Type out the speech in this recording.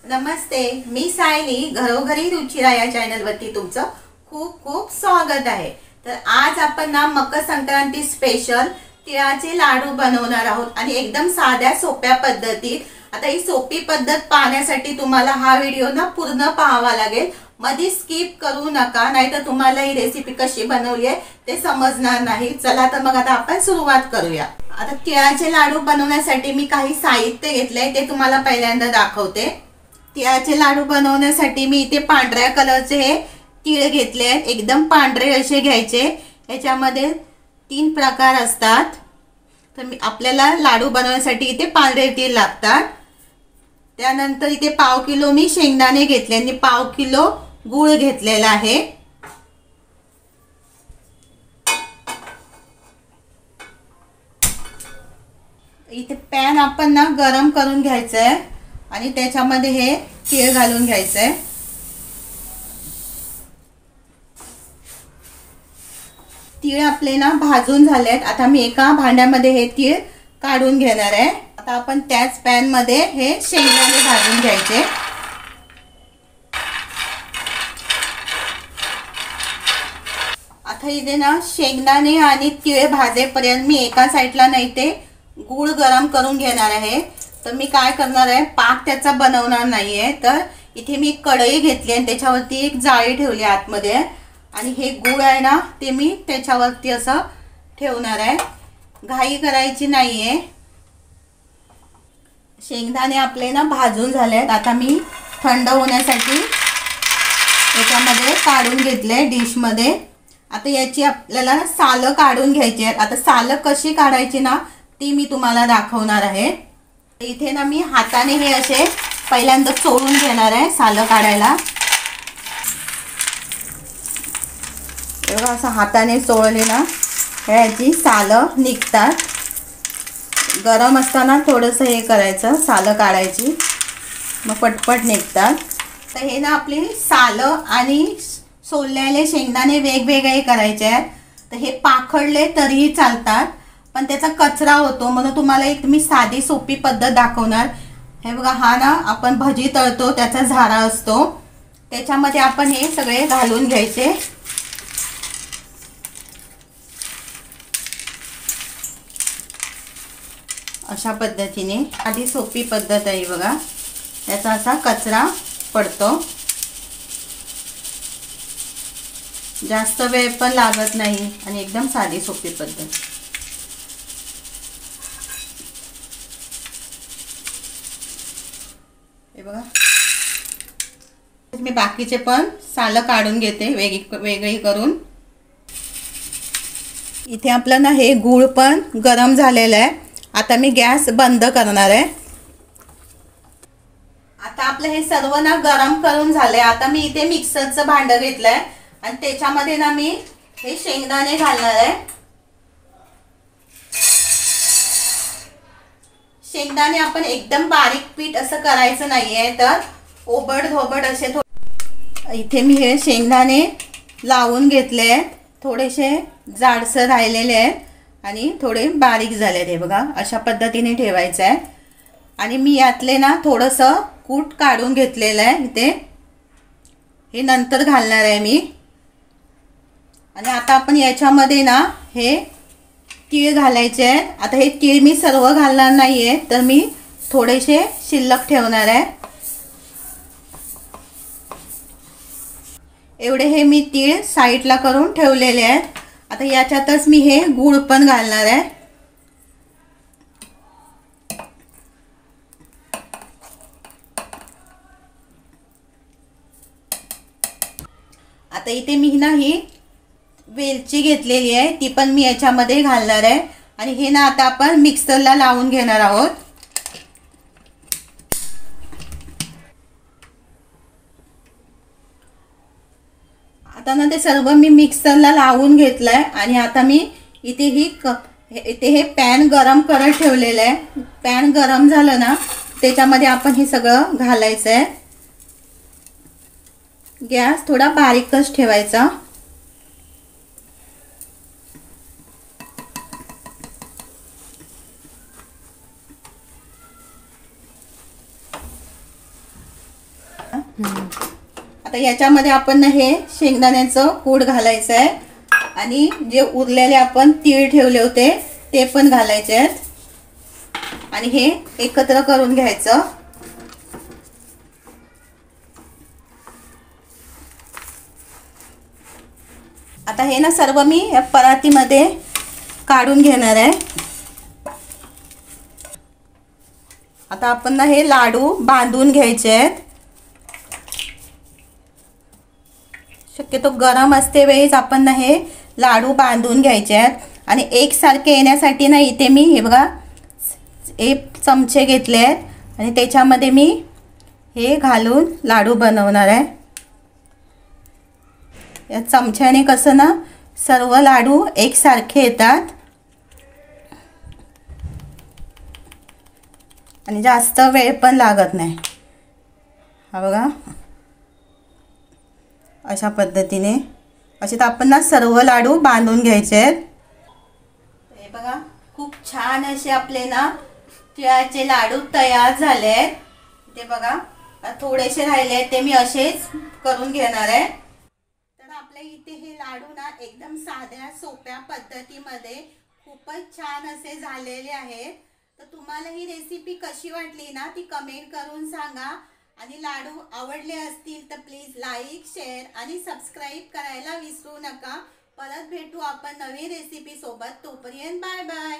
नमस्ते, मी सायली घरोघरी रुचिरा या चॅनलवरती तुमचं खूप खूप स्वागत आहे। तर आज आपण ना मकर संक्रांती स्पेशल तिळाचे लाडू बनवणार आहोत आणि एकदम साध्या सोप्या पद्धतीत। आता ही सोपी पद्धत पाहण्यासाठी तुम्हाला हा व्हिडिओ ना पूर्ण पाहावा लागेल, मध्ये स्किप करू नका, नाहीतर तुम्हाला ही रेसिपी कशी बनवली आहे ते समजणार नाही। चला तर मग आता आपण सुरुवात करूया। आता तिळाचे लाडू बनवण्यासाठी मी काही साहित्य घेतले ते तुम्हाला पहिल्यांदा दाखवते। तिळाचे लाडू बनवण्यासाठी मी इथे पांढऱ्या कलरचे हे तीळ घेतले आहेत, एकदम पांढरे असे घ्यायचे। याच्यामध्ये 3 प्रकार असतात, तर आपल्याला लाडू बनवण्यासाठी इथे पांढरे तीळ लागतात। त्यानंतर इथे पाव किलो मी शेंगदाणे घेतले आणि पाव किलो गूळ घेतलेला आहे। इथे पॅन आपण ना गरम करून घ्यायचं आहे आणि त्याच्यामध्ये हे तीळ घालून घ्यायचंय। तीळ आपले ना भाजून झालेत। आता मी एका भांड्यामध्ये हे तीळ काढून घेणार आहे। आता आपण त्याच पॅन मध्ये हे शेंगदाणे भाजून घ्यायचे। आता इथे ना शेंगदाणे आणि तीळ भाजेपर्यंत मी एका साईडला नाही ते गूळ गरम करून घेणार आहे। तर मी काय करणार आहे, पाक त्याचा बनवणार नाहीये, तर इथे मी कढई घेतली आणि त्याच्यावरती एक जाळी ठेवली आतमध्ये आणि हे गूळ आहे ना ते मी त्याच्यावरती असं ठेवणार आहे। घाई करायची नाहीये। शेंगदाणे आपले ना भाजून झालेत। आता मी थंड होण्यासाठी याच्यामध्ये काढून घेतले डिश मध्ये। आता याची आपल्याला सालं काढून घ्यायची आहेत। आता सालं कशी काढायची ना ती मी तुम्हाला दाखवणार आहे। इथे ना मी हाताने हे असे पहिल्यांदा चोळून घेणार आहे सालं काढायला। बघा असं हाताने चोळले ना याची सालं निघतात। गरम असताना थोडंसं हे करायचं, सालं काढायची, मग पटपट निघतात। तर हे ना आपली सालं आणि सोललेले शेंगदाणे वेगवेगळे करायचे आहेत। तर हे पाखडले तरीही चालतात, पण त्याचा कचरा होतो, म्हणून तुम्हाला एक मी साधी सोपी पद्धत दाखवणार। हे बघा, हा ना आपण भजी तळतो त्याचा झारा असतो, त्याच्यामध्ये आपण हे सगळे घालून घ्यायचे। अशा पद्धतीने आधी सोपी पद्धत आहे बघा, याचा असा कचरा पडतो, जास्त वेळ पण लागत नाही आणि एकदम साधी सोपी पद्धत। हे बघा, मी बाकीचे पण सालं काढून घेते वेगळी करून। इथे आपलं ना हे गूळ पण गरम झालेलं आहे। आता मी गॅस बंद करणार आहे। आता आपलं हे सर्व ना गरम करून झाले। आता मी इथे मिक्सरचं भांड घेतलंय आणि त्याच्यामध्ये ना मी हे शेंगदाणे घालणार आहे। शेंगदाणे आपण एकदम बारीक पीठ असं करायचं नाहीये, तर ओबड धोबड असे इथे मी हे शेंगदाणे लावून घेतले आहेत, थोडेसे जाडसर राहिलेले आहेत आणि थोडे बारीक झालेत। हे बघा, अशा पद्धतीने ठेवायचं आहे। आणि मी यातले ना थोडंसं कूट काढून घेतलेलं आहे, इथे हे नंतर घालणार आहे मी। आणि आता आपण याच्यामध्ये ना हे तीळ घालायचे आहेत। आता हे तीळ मी सर्व घालणार नाहीये, तर मी थोडेसे शिल्लक ठेवणार आहे। एवढे हे मी तीळ साईडला करून ठेवलेले आहेत। आता याच्यातच मी हे गूळ पण घालणार आहे। आता इथे मी ना ही वेलची घेतलेली आहे, ती पण मी याच्यामध्ये घालणार आहे आणि हे ना आता आपण मिक्सरला लावून घेणार आहोत। आता ना ते सर्व मी मिक्सरला लावून घेतलंय आणि आता मी इथे हे पॅन गरम करत ठेवलेलं आहे। पॅन गरम झालं ना त्याच्यामध्ये आपण हे सगळं घालायचं आहे। गॅस थोडा बारीकच ठेवायचा। आता याच्यामध्ये आपण हे शेंगदाण्याचं कूट घालायचं आहे आणि जे उरलेले आपण तीळ ठेवले होते ते पण घालायचे आहेत आणि हे एकत्र करून घ्यायचं. आता हे ना सर्व मी या परातीमध्ये काढून घेणार आहे. आता आपण ना हे लाडू बांधून घ्यायचे आहेत. शक्यतो गरम असते वेळीच आपण ना हे लाडू बांधून घ्यायचे आहेत आणि एकसारखे येण्यासाठी ना इथे मी हे बघा एक चमचे घेतले आहेत आणि त्याच्यामध्ये मी हे घालून लाडू बनवणार आहे. या चमच्याने कसं ना सर्व लाडू एकसारखे येतात आणि जास्त वेळ पण लागत नाही. हा बघा अशा पद्धतीने असे तर आपण ना सर्व लाडू बांधून घ्यायचे आहेत. हे बघा खूप छान असे आपले ना तिळाचे लाडू तयार झाले आहेत. ते बघा थोडेसे राहिले आहेत ते मी असेच करून घेणार आहे. तर आपल्या इथे हे लाडू ना एकदम साध्या सोप्या पद्धतीमध्ये खूपच छान असे झालेले आहेत. तर तुम्हाला ही रेसिपी कशी वाटली ना ती कमेंट करून सांगा आणि लाडू आवडले असतील तर प्लीज लाईक शेअर आणि सबस्क्राईब करायला विसरू नका. परत भेटू आपण नवी रेसिपी सोबत. तोपर्यंत बाय बाय.